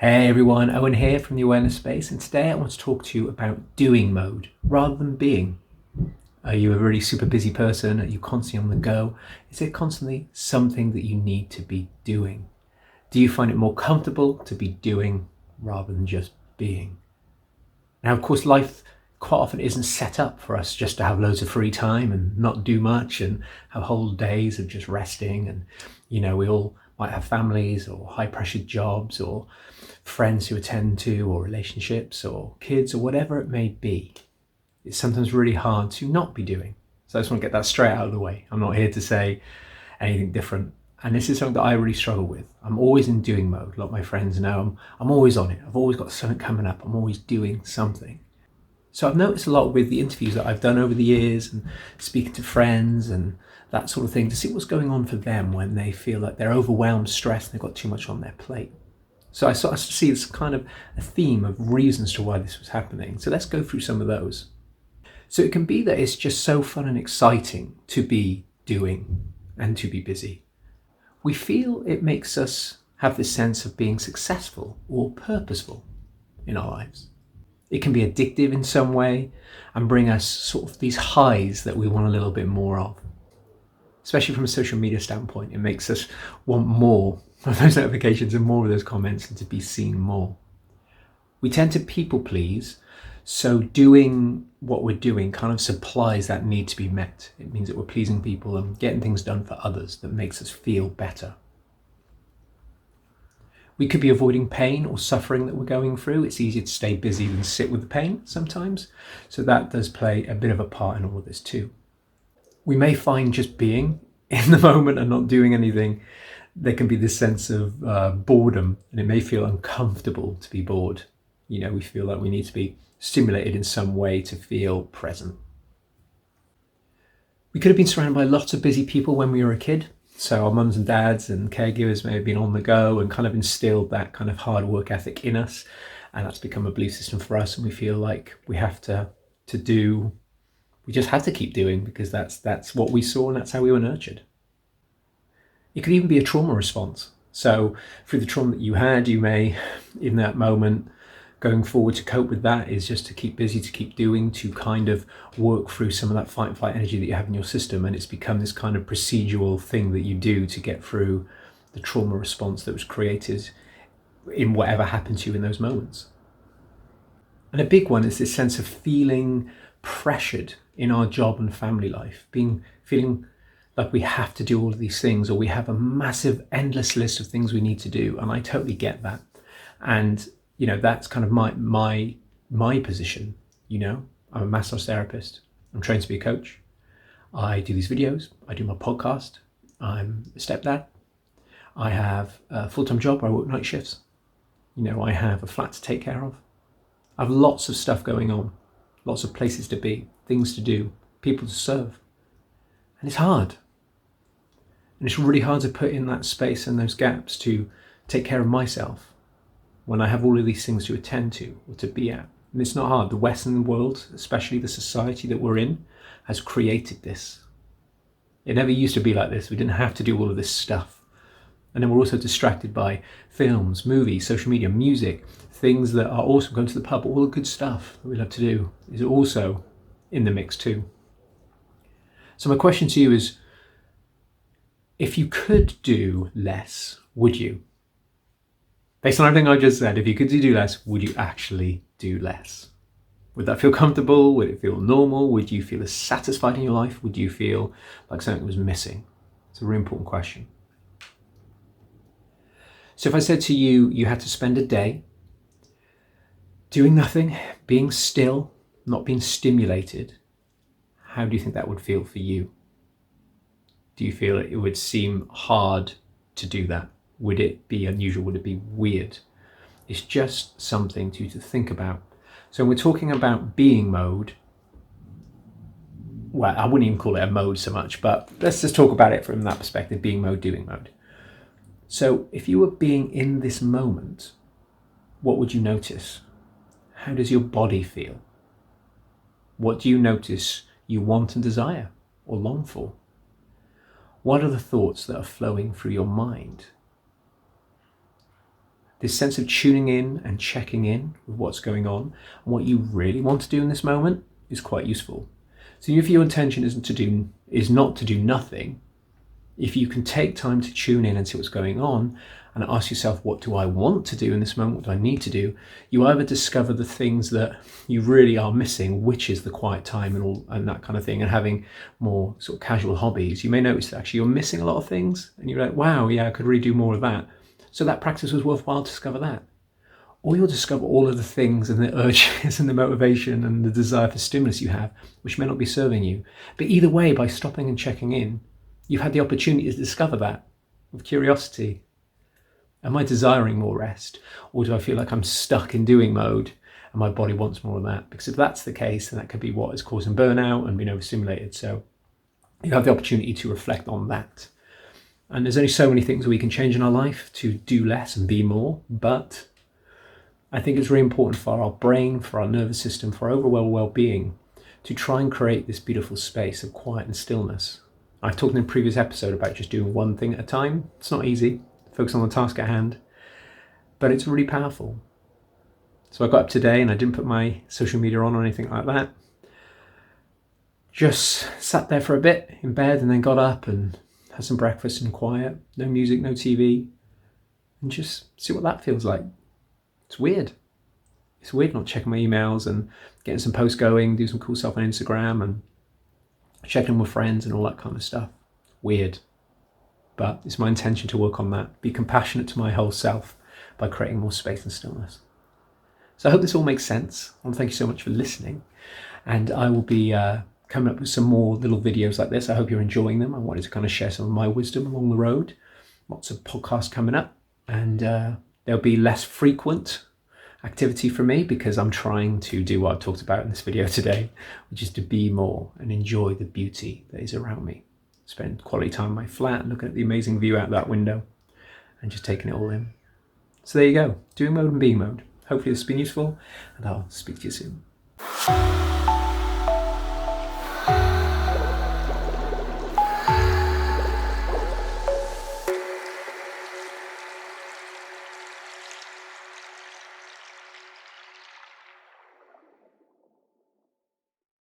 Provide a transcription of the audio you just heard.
Hey everyone, Owen here from the Awareness Space, and today I want to talk to you about doing mode rather than being. Are you a really super busy person? Are you constantly on the go? Is it constantly something that you need to be doing? Do you find it more comfortable to be doing rather than just being? Now, of course, life quite often isn't set up for us just to have loads of free time and not do much and have whole days of just resting. And, we all might have families or high pressured jobs or friends to attend to or relationships or kids or whatever it may be. It's sometimes really hard to not be doing. So I just want to get that straight out of the way. I'm not here to say anything different. And this is something that I really struggle with. I'm always in doing mode. A lot of my friends know I'm always on it. I've always got something coming up. I'm always doing something. So I've noticed a lot with the interviews that I've done over the years and speaking to friends and that sort of thing to see what's going on for them when they feel like they're overwhelmed, stressed, and they've got too much on their plate. So I sort of see this kind of a theme of reasons to why this was happening. So let's go through some of those. So it can be that it's just so fun and exciting to be doing and to be busy. We feel it makes us have this sense of being successful or purposeful in our lives. It can be addictive in some way and bring us sort of these highs that we want a little bit more of. Especially from a social media standpoint, it makes us want more of those notifications and more of those comments and to be seen more. We tend to people please, so doing what we're doing kind of supplies that need to be met. It means that we're pleasing people and getting things done for others that makes us feel better. We could be avoiding pain or suffering that we're going through. It's easier to stay busy than sit with the pain sometimes. So that does play a bit of a part in all of this too. We may find just being in the moment and not doing anything, there can be this sense of boredom, and it may feel uncomfortable to be bored. We feel like we need to be stimulated in some way to feel present. We could have been surrounded by lots of busy people when we were a kid. So our mums and dads and caregivers may have been on the go and kind of instilled that kind of hard work ethic in us. And that's become a belief system for us. And we feel like we have to do, we just have to keep doing because that's what we saw and that's how we were nurtured. It could even be a trauma response. So through the trauma that you had, you may, in that moment, going forward to cope with that is just to keep busy, to keep doing, to kind of work through some of that fight and flight energy that you have in your system. And it's become this kind of procedural thing that you do to get through the trauma response that was created in whatever happened to you in those moments. And a big one is this sense of feeling pressured in our job and family life, feeling like we have to do all of these things, or we have a massive, endless list of things we need to do. And I totally get that. And that's kind of my position. I'm a massage therapist. I'm trained to be a coach. I do these videos. I do my podcast. I'm a stepdad. I have a full-time job. I work night shifts. I have a flat to take care of. I have lots of stuff going on, lots of places to be, things to do, people to serve. And it's hard. And it's really hard to put in that space and those gaps to take care of myself when I have all of these things to attend to or to be at. And it's not hard. The Western world, especially the society that we're in, has created this. It never used to be like this. We didn't have to do all of this stuff. And then we're also distracted by films, movies, social media, music, things that are awesome, going to the pub, all the good stuff that we love to do is also in the mix too. So my question to you is, if you could do less, would you? Based on everything I just said, if you could do less, would you actually do less? Would that feel comfortable? Would it feel normal? Would you feel as satisfied in your life? Would you feel like something was missing? It's a really important question. So if I said to you, you had to spend a day doing nothing, being still, not being stimulated, how do you think that would feel for you? Do you feel it would seem hard to do that? Would it be unusual? Would it be weird? It's just something to think about. So when we're talking about being mode, well, I wouldn't even call it a mode so much, but let's just talk about it from that perspective, being mode, doing mode. So if you were being in this moment, what would you notice? How does your body feel? What do you notice you want and desire or long for? What are the thoughts that are flowing through your mind? This sense of tuning in and checking in with what's going on and what you really want to do in this moment is quite useful. So if your intention is not to do nothing, if you can take time to tune in and see what's going on and ask yourself, what do I want to do in this moment? What do I need to do? You either discover the things that you really are missing, which is the quiet time and that kind of thing, and having more sort of casual hobbies. You may notice that actually you're missing a lot of things and you're like, wow, yeah, I could really do more of that. So that practice was worthwhile to discover that. Or you'll discover all of the things and the urges and the motivation and the desire for stimulus you have, which may not be serving you. But either way, by stopping and checking in, you've had the opportunity to discover that with curiosity. Am I desiring more rest? Or do I feel like I'm stuck in doing mode and my body wants more of that? Because if that's the case, then that could be what is causing burnout and being overstimulated. So you have the opportunity to reflect on that. And there's only so many things we can change in our life to do less and be more. But I think it's really important for our brain, for our nervous system, for our overall well-being to try and create this beautiful space of quiet and stillness. I've talked in a previous episode about just doing one thing at a time. It's not easy. Focus on the task at hand. But it's really powerful. So I got up today and I didn't put my social media on or anything like that. Just sat there for a bit in bed and then got up and had some breakfast in quiet. No music, no TV. And just see what that feels like. It's weird. It's weird not checking my emails and getting some posts going, do some cool stuff on Instagram and checking with friends and all that kind of stuff. Weird. But it's my intention to work on that. Be compassionate to my whole self by creating more space and stillness. So I hope this all makes sense. I want to thank you so much for listening. And I will be coming up with some more little videos like this. I hope you're enjoying them. I wanted to kind of share some of my wisdom along the road. Lots of podcasts coming up. And there'll be less frequent activity for me because I'm trying to do what I've talked about in this video today, which is to be more and enjoy the beauty that is around me. Spend quality time in my flat, looking at the amazing view out that window and just taking it all in. So there you go, doing mode and being mode. Hopefully this has been useful and I'll speak to you soon.